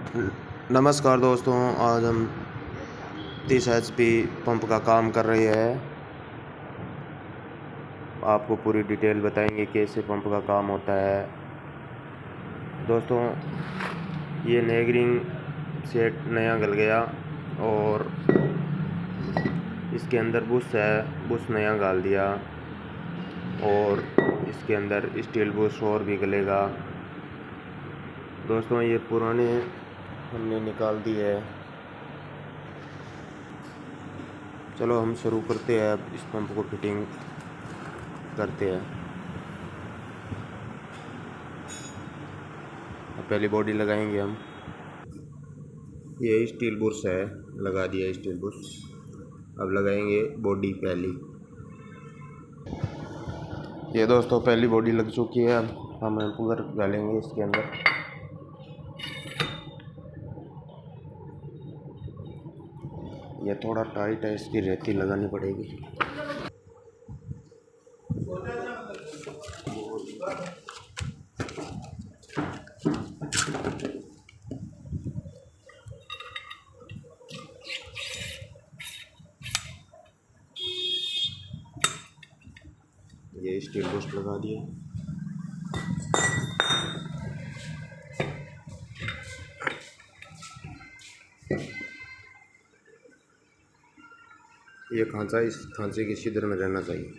नमस्कार दोस्तों, आज हम 30 HP पंप का काम कर रहे हैं। आपको पूरी डिटेल बताएंगे कैसे पंप का काम होता है। दोस्तों, ये नेगरिंग सेट नया गल गया और इसके अंदर बुश है, बुश नया डाल दिया और इसके अंदर स्टील बुश और भी गलेगा। दोस्तों, ये पुराने हमने निकाल दी है। चलो हम शुरू करते हैं। अब इस पंप को फिटिंग करते हैं। अब पहली बॉडी लगाएंगे हम। ये स्टील बुश है, लगा दिया स्टील बुश। अब लगाएंगे बॉडी पहली। ये दोस्तों पहली बॉडी लग चुकी है। अब हम एम्पूलर डालेंगे इसके अंदर। ये थोड़ा टाइट है, इसकी रेती लगानी पड़ेगी। ये स्टील बुश लगा दिया। ये खांचा इस खांचे के छिद्र में रहना चाहिए।